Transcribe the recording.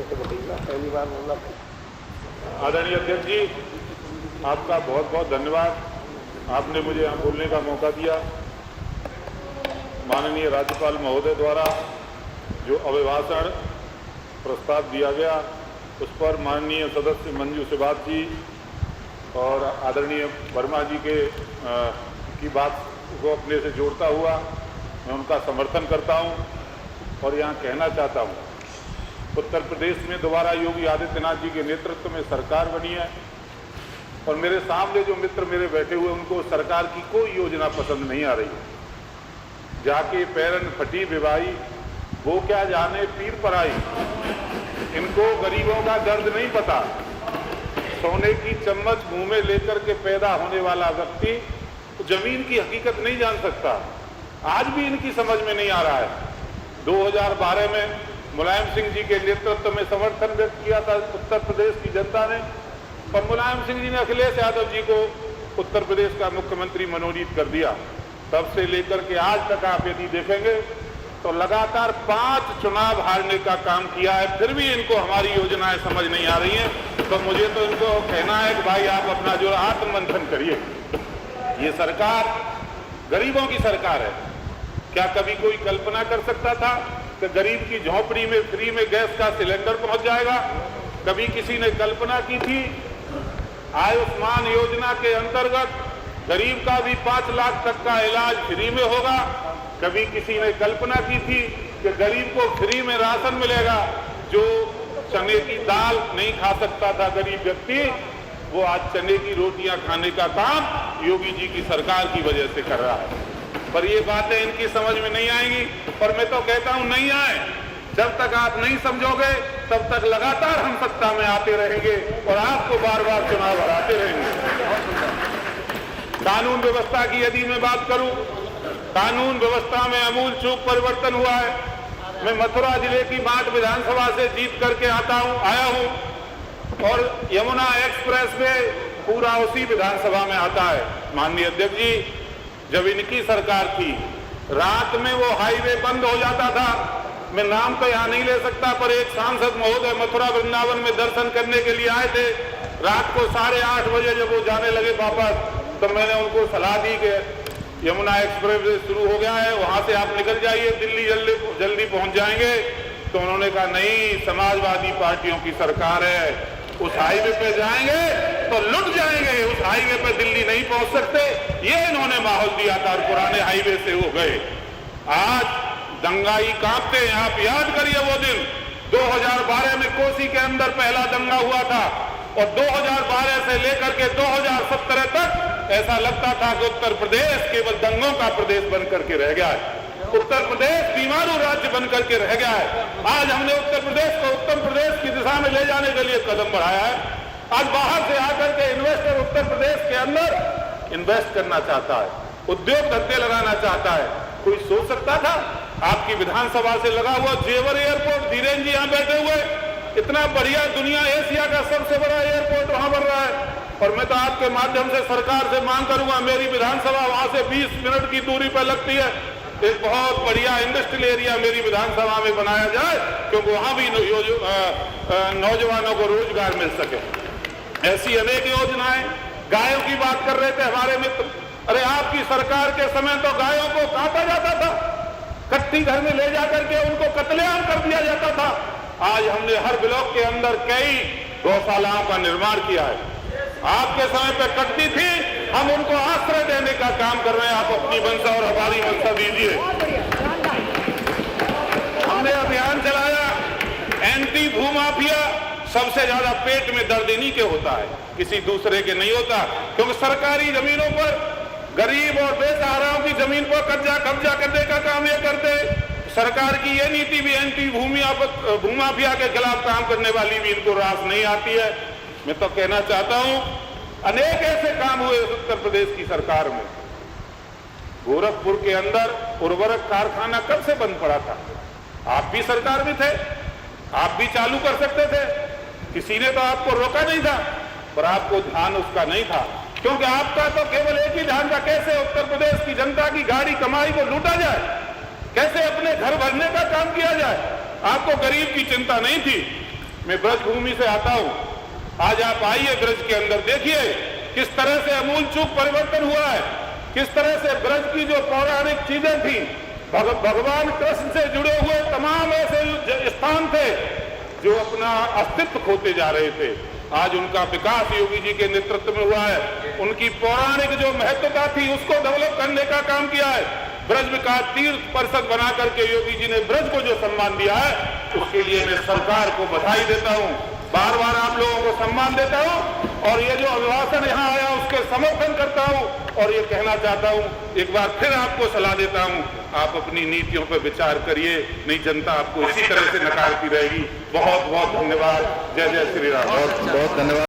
करके बताइएगा, पहली बार बोला। आदरणीय अध्यक्ष जी, आपका बहुत बहुत धन्यवाद। आपने मुझे यहाँ बोलने का मौका दिया। माननीय राज्यपाल महोदय द्वारा जो अभिभाषण प्रस्ताव दिया गया उस पर माननीय सदस्य मंजू सिबात जी और आदरणीय वर्मा जी की बात को अपने से जोड़ता हुआ मैं उनका समर्थन करता हूं और यहाँ कहना चाहता हूं, उत्तर प्रदेश में दोबारा योगी आदित्यनाथ जी के नेतृत्व में सरकार बनी है और मेरे सामने जो मित्र मेरे बैठे हुए उनको सरकार की कोई योजना पसंद नहीं आ रही है। जाके पैरन फटी विवाही वो क्या जाने पीर पर आई, इनको गरीबों का दर्द नहीं पता। सोने की चम्मच मुंह में लेकर के पैदा होने वाला व्यक्ति तो जमीन की हकीकत नहीं जान सकता। आज भी इनकी समझ में नहीं आ रहा है। 2012 में मुलायम सिंह जी के नेतृत्व में समर्थन व्यक्त किया था उत्तर प्रदेश की जनता ने और मुलायम सिंह जी ने अखिलेश यादव जी को उत्तर प्रदेश का मुख्यमंत्री मनोनीत कर दिया। तब से लेकर के आज तक आप यदि देखेंगे तो लगातार 5 चुनाव हारने का काम किया है, फिर भी इनको हमारी योजनाएं समझ नहीं आ रही हैं। तो मुझे तो इनको कहना है कि भाई आप अपना जो आत्ममंथन करिए। ये सरकार गरीबों की सरकार है। क्या कभी कोई कल्पना कर सकता था कि गरीब की झोपड़ी में फ्री में गैस का सिलेंडर पहुंच जाएगा? कभी किसी ने कल्पना की थी आयुष्मान योजना के अंतर्गत गरीब का भी 5 लाख तक का इलाज फ्री में होगा? कभी किसी ने कल्पना की थी कि गरीब को फ्री में राशन मिलेगा? जो चने की दाल नहीं खा सकता था गरीब व्यक्ति, वो आज चने की रोटियां खाने का काम योगी जी की सरकार की वजह से कर रहा है। पर ये बातें इनकी समझ में नहीं आएंगी और मैं तो कहता हूं नहीं आए। जब तक आप नहीं समझोगे तब तक लगातार हम सत्ता में आते रहेंगे और आपको बार बार चुनाव हराते रहेंगे। कानून व्यवस्था की यदि मैं बात करूं, कानून व्यवस्था में अमूल चूक परिवर्तन हुआ है। मैं मथुरा जिले की माट विधानसभा से जीत करके आया हूं और यमुना एक्सप्रेस में पूरा उसी विधानसभा में आता है। माननीय अध्यक्ष जी, जब इनकी सरकार थी रात में वो हाईवे बंद हो जाता था। मैं नाम तो यहाँ नहीं ले सकता, पर एक सांसद महोदय मथुरा वृंदावन में दर्शन करने के लिए आए थे। रात को 8:30 बजे जब वो जाने लगे वापस, तो मैंने उनको सलाह दी कि यमुना एक्सप्रेस शुरू हो गया है, वहां से आप निकल जाइए, दिल्ली जल्दी पहुंच जाएंगे। तो उन्होंने कहा नहीं, समाजवादी पार्टियों की सरकार है, उस हाईवे पे जाएंगे तो लुट जाएंगे, उस हाईवे पे दिल्ली नहीं पहुंच सकते। ये इन्होंने माहौल दिया था और पुराने हाईवे से हो गए। आज दंगाई कांपते हैं। आप याद करिए वो दिन 2012 में कोसी के अंदर पहला दंगा हुआ था और 2012 से लेकर के 2017 तक ऐसा लगता था कि उत्तर प्रदेश केवल दंगों का प्रदेश बनकर के रह गया है। उत्तर प्रदेश बीमारू राज्य बनकर के रह गया है। आज हमने उत्तर प्रदेश को उत्तर प्रदेश की दिशा में ले जाने के लिए कदम बढ़ाया है। आज बाहर से आकर के इन्वेस्टर उत्तर प्रदेश के अंदर इन्वेस्ट करना चाहता है, उद्योग धंधे लगाना चाहता है। कोई सोच सकता था? आपकी विधानसभा से लगा हुआ जेवर एयरपोर्ट, धीरेन जी यहाँ बैठे हुए, इतना बढ़िया, दुनिया एशिया का सबसे बड़ा एयरपोर्ट वहां बन रहा है। और मैं तो आपके माध्यम से सरकार से मांग करूंगा, मेरी विधानसभा वहां से 20 मिनट की दूरी पर लगती है, एक बहुत बढ़िया इंडस्ट्रियल एरिया मेरी विधानसभा में बनाया जाए, क्योंकि वहां भी नौजवानों को रोजगार मिल सके। ऐसी अनेक योजनाएं। गायों की बात कर रहे थे हमारे मित्र, अरे आपकी सरकार के समय तो गायों को काटा जाता था, कट्टी घर में ले जाकर के उनको कत्लेआम कर दिया जाता था। आज हमने हर ब्लॉक के अंदर कई गौशालाओं का निर्माण किया है। आपके समय पे कटती थी, हम उनको आश्रय देने का काम कर रहे हैं। आप अपनी मंशा और हमारी मंशा दीजिए। हमने अभियान चलाया एंटी भूमाफिया। सबसे ज्यादा पेट में दर्द इन्हीं के होता है, किसी दूसरे के नहीं होता, क्योंकि सरकारी जमीनों पर गरीब और बेसहाराओं की जमीन पर कब्जा करने का काम ये करते। सरकार की ये नीति भी एंटी भूमाफिया के खिलाफ काम करने वाली भी इनको रास नहीं आती है। मैं तो कहना चाहता हूं, अनेक ऐसे काम हुए उत्तर प्रदेश की सरकार में। गोरखपुर के अंदर उर्वरक कारखाना कब से बंद पड़ा था? आप भी सरकार में थे, आप भी चालू कर सकते थे, किसी ने तो आपको रोका नहीं था, पर आपको ध्यान उसका नहीं था, क्योंकि आपका तो केवल एक ही ध्यान था, कैसे उत्तर प्रदेश की जनता की गाड़ी कमाई को लूटा जाए, कैसे अपने घर भरने का काम किया जाए। आपको गरीब की चिंता नहीं थी। मैं ब्रजभूमि से आता हूं। आज आप आइए ब्रज के अंदर, देखिए किस तरह से अमूल चूक परिवर्तन हुआ है, किस तरह से ब्रज की जो पौराणिक चीजें थी, भगवान कृष्ण से जुड़े हुए तमाम ऐसे स्थान थे जो अपना अस्तित्व खोते जा रहे थे, आज उनका विकास योगी जी के नेतृत्व में हुआ है। उनकी पौराणिक जो महत्वता थी उसको डेवलप करने का काम किया है। ब्रज विकास तीर्थ परिषद बना करके योगी जी ने ब्रज को जो सम्मान दिया है, उसके लिए मैं सरकार को बधाई देता हूं, बार बार आप लोगों को सम्मान देता हूं, और ये जो अभिभाषण यहाँ आया उसके समर्थन करता हूं, और ये कहना चाहता हूं, एक बार फिर आपको सलाह देता हूं, आप अपनी नीतियों पर विचार करिए, नहीं जनता आपको इसी तरह से नकारती रहेगी। बहुत बहुत धन्यवाद। जय जय श्री राम। बहुत बहुत धन्यवाद।